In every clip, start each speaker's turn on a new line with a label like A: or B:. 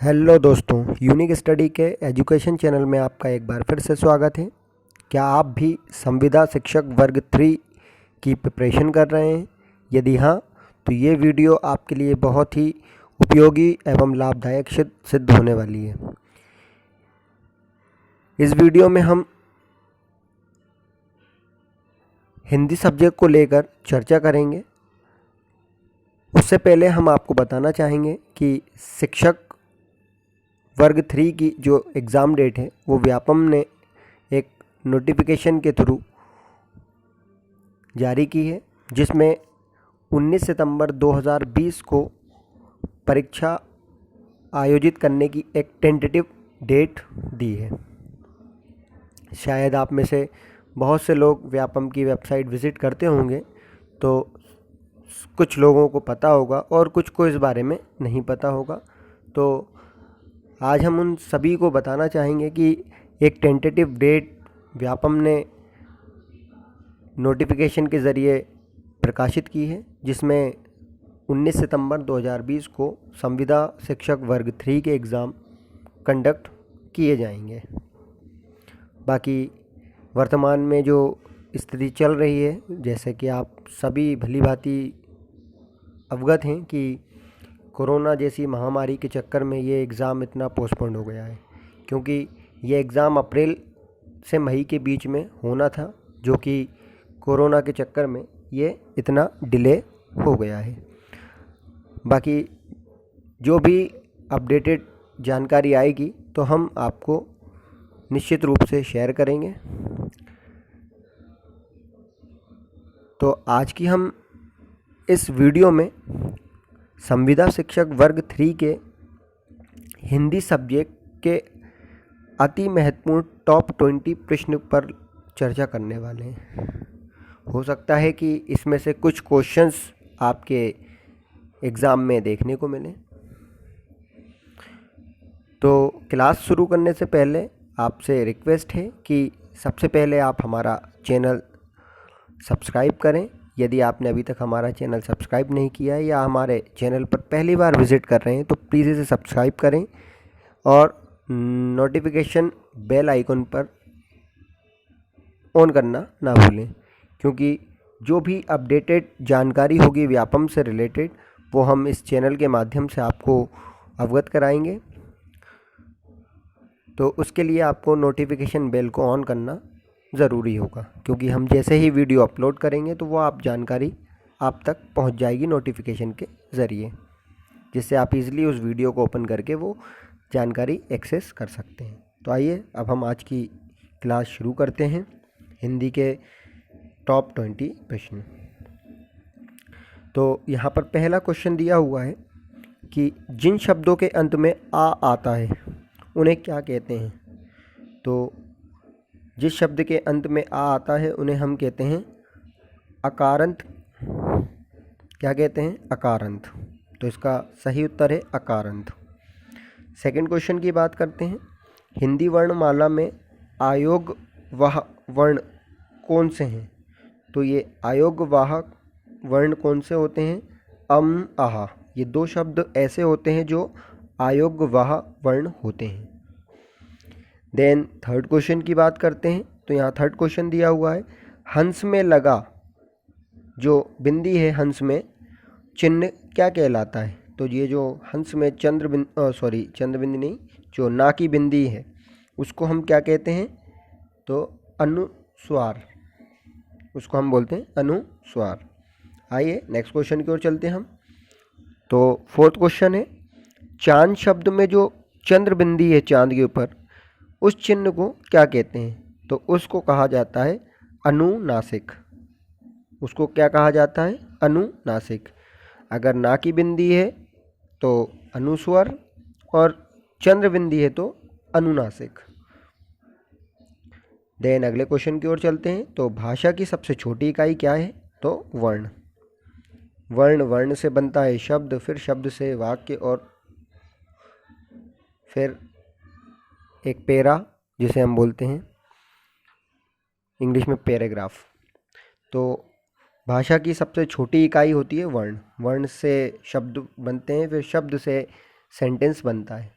A: Hello दोस्तों, unique study के education channel में आपका एक बार फिर से स्वागत है। क्या आप भी संविदा शिक्षक वर्ग 3 की प्रिपरेशन कर रहे हैं? यदि हाँ, तो ये वीडियो आपके लिए बहुत ही उपयोगी एवं लाभदायक सिद्ध होने वाली है। इस वीडियो में हम हिंदी सब्जेक्ट को लेकर चर्चा करेंगे। उससे पहले हम आपको बताना चाहेंगे कि शिक्षक वर्ग 3 की जो एग्ज़ाम डेट है वो व्यापम ने एक नोटिफिकेशन के थ्रू जारी की है, जिसमें 19 सितंबर 2020 को परीक्षा आयोजित करने की एक टेंटेटिव डेट दी है। शायद आप में से बहुत से लोग व्यापम की वेबसाइट विज़िट करते होंगे, तो कुछ लोगों को पता होगा और कुछ को इस बारे में नहीं पता होगा। तो आज हम उन सभी को बताना चाहेंगे कि एक टेंटेटिव डेट व्यापम ने नोटिफिकेशन के ज़रिए प्रकाशित की है, जिसमें 19 सितंबर 2020 को संविदा शिक्षक वर्ग 3 के एग्ज़ाम कंडक्ट किए जाएंगे। बाकी वर्तमान में जो स्थिति चल रही है, जैसे कि आप सभी भली भांति अवगत हैं कि कोरोना जैसी महामारी के चक्कर में ये एग्ज़ाम इतना पोस्टपोन्ड हो गया है, क्योंकि ये एग्ज़ाम अप्रैल से मई के बीच में होना था, जो कि कोरोना के चक्कर में ये इतना डिले हो गया है। बाकी जो भी अपडेटेड जानकारी आएगी तो हम आपको निश्चित रूप से शेयर करेंगे। तो आज की हम इस वीडियो में संविदा शिक्षक वर्ग 3 के हिंदी सब्जेक्ट के अति महत्वपूर्ण टॉप 20 प्रश्न पर चर्चा करने वाले हैं। हो सकता है कि इसमें से कुछ क्वेश्चंस आपके एग्ज़ाम में देखने को मिले। तो क्लास शुरू करने से पहले आपसे रिक्वेस्ट है कि सबसे पहले आप हमारा चैनल सब्सक्राइब करें। यदि आपने अभी तक हमारा चैनल सब्सक्राइब नहीं किया है या हमारे चैनल पर पहली बार विज़िट कर रहे हैं, तो प्लीज़ इसे सब्सक्राइब करें और नोटिफिकेशन बेल आइकन पर ऑन करना ना भूलें, क्योंकि जो भी अपडेटेड जानकारी होगी व्यापम से रिलेटेड वो हम इस चैनल के माध्यम से आपको अवगत कराएंगे। तो उसके लिए आपको नोटिफिकेशन बेल को ऑन करना ज़रूरी होगा, क्योंकि हम जैसे ही वीडियो अपलोड करेंगे तो वो आप जानकारी आप तक पहुंच जाएगी नोटिफिकेशन के ज़रिए, जिससे आप इजीली उस वीडियो को ओपन करके वो जानकारी एक्सेस कर सकते हैं। तो आइए अब हम आज की क्लास शुरू करते हैं। हिंदी के टॉप 20 प्रश्न। तो यहाँ पर पहला क्वेश्चन दिया हुआ है कि जिन शब्दों के अंत में आ आता है उन्हें क्या कहते हैं? तो जिस शब्द के अंत में आ आता है उन्हें हम कहते हैं अकारांत। क्या कहते हैं? अकारांत। तो इसका सही उत्तर है अकारांत। सेकंड क्वेश्चन की बात करते हैं। हिंदी वर्णमाला में आयोगवाह वर्ण कौन से हैं? तो ये आयोगवाहक वर्ण कौन से होते हैं? अम, आहा। ये दो शब्द ऐसे होते हैं जो आयोगवाह वर्ण होते हैं। देन थर्ड क्वेश्चन की बात करते हैं। तो यहाँ थर्ड क्वेश्चन दिया हुआ है, हंस में लगा जो बिंदी है, हंस में चिन्ह क्या कहलाता है? तो ये जो हंस में चंद्रबिंदी नहीं, जो ना की बिंदी है उसको हम क्या कहते हैं? तो अनुस्वार। उसको हम बोलते हैं अनुस्वार। आइए नेक्स्ट क्वेश्चन की ओर चलते हैं हम। तो फोर्थ क्वेश्चन है, चांद शब्द में जो चंद्र बिंदी है चांद के ऊपर, उस चिन्ह को क्या कहते हैं? तो उसको कहा जाता है अनुनासिक। उसको क्या कहा जाता है? अनुनासिक। अगर ना की बिंदी है तो अनुस्वर और चंद्र बिंदी है तो अनुनासिक। देन अगले क्वेश्चन की ओर चलते हैं। तो भाषा की सबसे छोटी इकाई क्या है? तो वर्ण। वर्ण से बनता है शब्द, फिर शब्द से वाक्य और फिर एक पैरा, जिसे हम बोलते हैं इंग्लिश में पैराग्राफ। तो भाषा की सबसे छोटी इकाई होती है वर्ण। वर्ण से शब्द बनते हैं, फिर शब्द से सेंटेंस बनता है।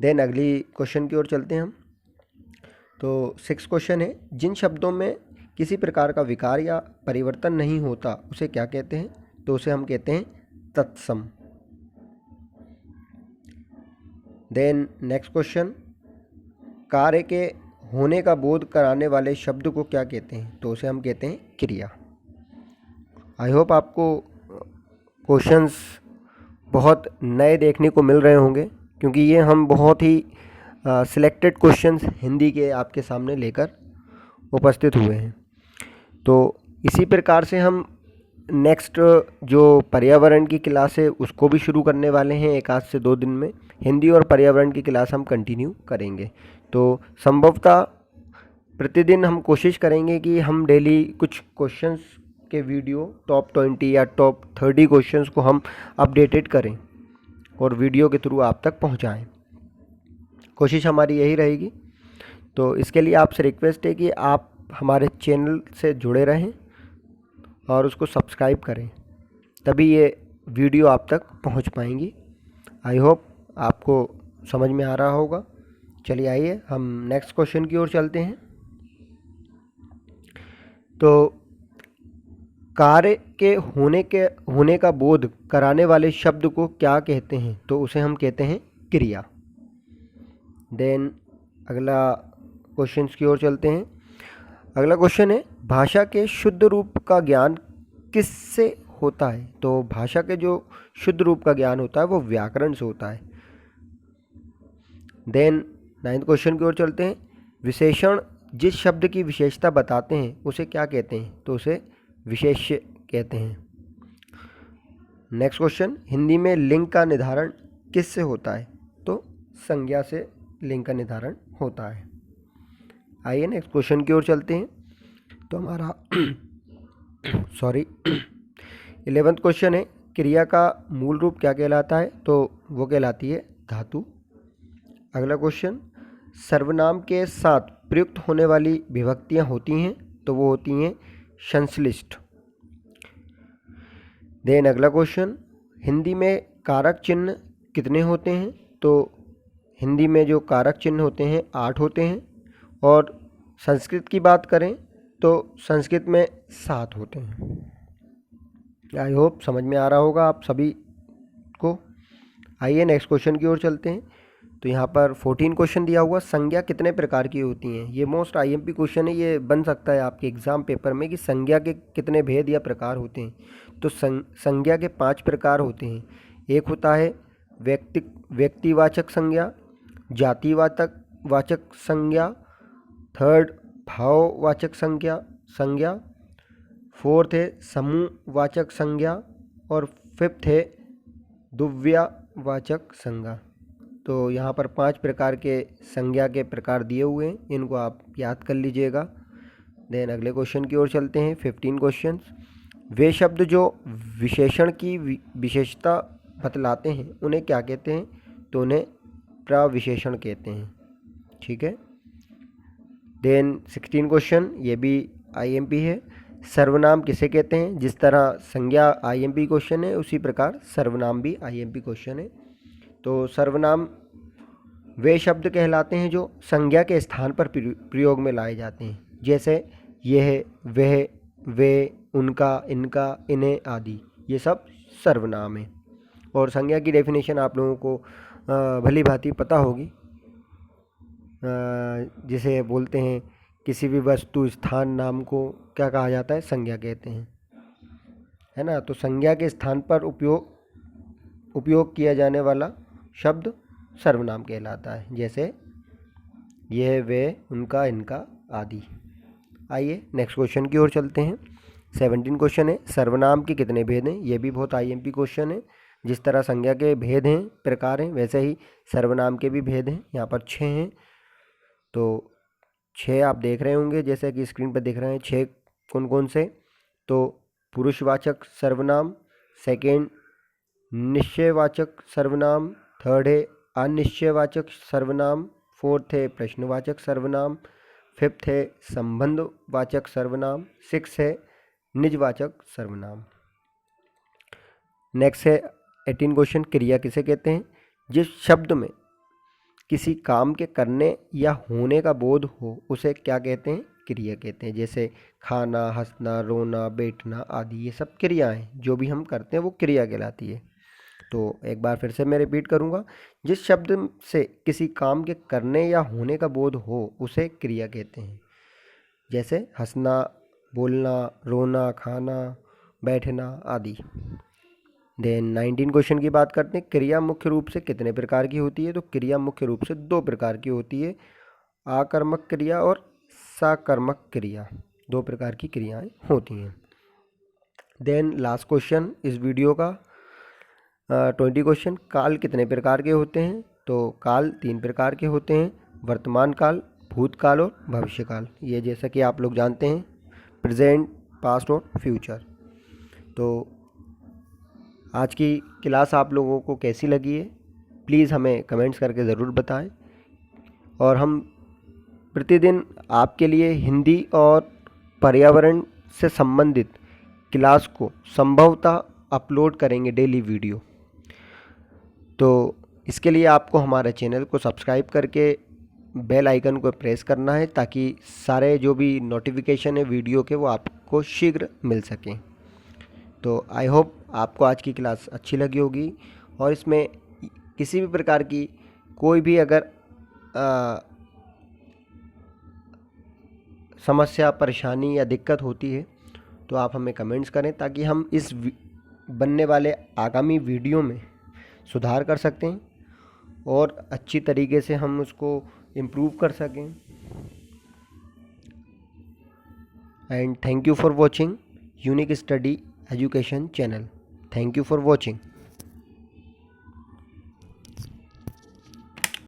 A: देन अगली क्वेश्चन की ओर चलते हैं हम। तो 6 क्वेश्चन है, जिन शब्दों में किसी प्रकार का विकार या परिवर्तन नहीं होता उसे क्या कहते हैं? तो उसे हम कहते हैं तत्सम। देन नेक्स्ट क्वेश्चन, कार्य के होने का बोध कराने वाले शब्द को क्या कहते हैं? तो उसे हम कहते हैं क्रिया। आई होप आपको क्वेश्चंस बहुत नए देखने को मिल रहे होंगे, क्योंकि ये हम बहुत ही सिलेक्टेड क्वेश्चंस हिंदी के आपके सामने लेकर उपस्थित हुए हैं। तो इसी प्रकार से हम नेक्स्ट जो पर्यावरण की क्लास है उसको भी शुरू करने वाले हैं। एक आज से 2 दिन में हिंदी और पर्यावरण की क्लास हम कंटिन्यू करेंगे। तो संभवतः प्रतिदिन हम कोशिश करेंगे कि हम डेली कुछ क्वेश्चंस के वीडियो टॉप 20 या टॉप 30 क्वेश्चंस को हम अपडेटेड करें और वीडियो के थ्रू आप तक पहुंचाएं। कोशिश हमारी यही रहेगी। तो इसके लिए आपसे रिक्वेस्ट है कि आप हमारे चैनल से जुड़े रहें और उसको सब्सक्राइब करें, तभी ये वीडियो आप तक पहुंच पाएंगी। आई होप आपको समझ में आ रहा होगा। चलिए आइए हम नेक्स्ट क्वेश्चन की ओर चलते हैं। तो कार्य के होने का बोध कराने वाले शब्द को क्या कहते हैं? तो उसे हम कहते हैं क्रिया। देन अगला क्वेश्चन की ओर चलते हैं। अगला क्वेश्चन है, भाषा के शुद्ध रूप का ज्ञान किससे होता है? तो भाषा के जो शुद्ध रूप का ज्ञान होता है वो व्याकरण से होता है। देन 9th क्वेश्चन की ओर चलते हैं। विशेषण जिस शब्द की विशेषता बताते हैं उसे क्या कहते हैं? तो उसे विशेष्य कहते हैं। नेक्स्ट क्वेश्चन, हिंदी में लिंग का निर्धारण किससे होता है? तो संज्ञा से लिंग का निर्धारण होता है। आइए नेक्स्ट क्वेश्चन की ओर चलते हैं। तो हमारा 11th क्वेश्चन है, क्रिया का मूल रूप क्या कहलाता है? तो वो कहलाती है धातु। अगला क्वेश्चन, सर्वनाम के साथ प्रयुक्त होने वाली विभक्तियां होती हैं, तो वो होती हैं संश्लिष्ट। देन अगला क्वेश्चन, हिंदी में कारक चिन्ह कितने होते हैं? तो हिंदी में जो कारक चिन्ह होते हैं 8 होते हैं, और संस्कृत की बात करें तो संस्कृत में 7 होते हैं। आई होप समझ में आ रहा होगा आप सभी को। आइए नेक्स्ट क्वेश्चन की ओर चलते हैं। तो यहाँ पर 14 क्वेश्चन दिया हुआ, संज्ञा कितने प्रकार की होती हैं? ये मोस्ट आईएमपी क्वेश्चन है, ये बन सकता है आपके एग्जाम पेपर में कि संज्ञा के कितने भेद या प्रकार होते हैं। तो संज्ञा के 5 प्रकार होते हैं। एक होता है व्यक्तिवाचक संज्ञा, जातिवाचक संज्ञा, थर्ड भाववाचक संज्ञा, फोर्थ है समूहवाचक संज्ञा, और फिफ्थ है द्रव्यवाचक संज्ञा। तो यहाँ पर 5 प्रकार के संज्ञा के प्रकार दिए हुए हैं, इनको आप याद कर लीजिएगा। देन अगले क्वेश्चन की ओर चलते हैं। 15 क्वेश्चन, वे शब्द जो विशेषण की विशेषता बतलाते हैं उन्हें क्या कहते हैं? तो उन्हें प्रविशेषण कहते हैं। ठीक है। देन 16 क्वेश्चन, ये भी आईएमपी है, सर्वनाम किसे कहते हैं? जिस तरह संज्ञा आईएमपी क्वेश्चन है उसी प्रकार सर्वनाम भी आईएमपी क्वेश्चन है। तो सर्वनाम वे शब्द कहलाते हैं जो संज्ञा के स्थान पर प्रयोग में लाए जाते हैं, जैसे यह, वह, वे, उनका, इनका, इन्हें आदि, ये सब सर्वनाम है। और संज्ञा की डेफिनेशन आप लोगों को भली भांति पता होगी, जिसे बोलते हैं किसी भी वस्तु स्थान नाम को क्या कहा जाता है? संज्ञा कहते हैं, है ना। तो संज्ञा के स्थान पर उपयोग किया जाने वाला शब्द सर्वनाम कहलाता है, जैसे यह, वे, उनका, इनका आदि। आइए नेक्स्ट क्वेश्चन की ओर चलते हैं। 17 क्वेश्चन है, सर्वनाम के कितने भेद हैं? ये भी बहुत आईएमपी क्वेश्चन है। जिस तरह संज्ञा के भेद हैं, प्रकार हैं, वैसे ही सर्वनाम के भी भेद हैं। यहाँ पर 6 हैं। तो 6 आप देख रहे होंगे, जैसे कि स्क्रीन पर दिख रहे हैं 6 कौन कौन से। तो पुरुषवाचक सर्वनाम, सेकेंड निश्चयवाचक सर्वनाम, थर्ड है अनिश्चयवाचक सर्वनाम, फोर्थ है प्रश्नवाचक सर्वनाम, फिफ्थ है संबंधवाचक सर्वनाम, 6 है निजवाचक सर्वनाम। नेक्स्ट है 18 क्वेश्चन, क्रिया किसे कहते हैं? जिस शब्द में किसी काम के करने या होने का बोध हो उसे क्या कहते हैं? क्रिया कहते हैं। जैसे खाना, हंसना, रोना, बैठना आदि ये सब क्रियाएं, जो भी हम करते हैं वो क्रिया कहलाती है। तो एक बार फिर से मैं रिपीट करूँगा, जिस शब्द से किसी काम के करने या होने का बोध हो उसे क्रिया कहते हैं। जैसे हंसना, बोलना, रोना, खाना, बैठना आदि। देन 19 क्वेश्चन की बात करते हैं, क्रिया मुख्य रूप से कितने प्रकार की होती है? तो क्रिया मुख्य रूप से 2 प्रकार की होती है, आकर्मक क्रिया और सकर्मक क्रिया। 2 प्रकार की क्रियाएं होती हैं। देन लास्ट क्वेश्चन इस वीडियो का 20 क्वेश्चन, काल कितने प्रकार के होते हैं? तो काल 3 प्रकार के होते हैं, वर्तमान काल, भूतकाल और भविष्य काल। ये जैसा कि आप लोग जानते हैं, प्रेजेंट, पास्ट और फ्यूचर। तो आज की क्लास आप लोगों को कैसी लगी है, प्लीज़ हमें कमेंट्स करके ज़रूर बताएं। और हम प्रतिदिन आपके लिए हिंदी और पर्यावरण से संबंधित क्लास को संभवतः अपलोड करेंगे डेली वीडियो। तो इसके लिए आपको हमारे चैनल को सब्सक्राइब करके बेल आइकन को प्रेस करना है, ताकि सारे जो भी नोटिफिकेशन है वीडियो के वो आपको शीघ्र मिल सकें। तो आई होप आपको आज की क्लास अच्छी लगी होगी, और इसमें किसी भी प्रकार की कोई भी अगर समस्या, परेशानी या दिक्कत होती है तो आप हमें कमेंट्स करें, ताकि हम इस बनने वाले आगामी वीडियो में सुधार कर सकें और अच्छी तरीके से हम उसको इम्प्रूव कर सकें। And thank you for watching unique study education channel. Thank you for watching.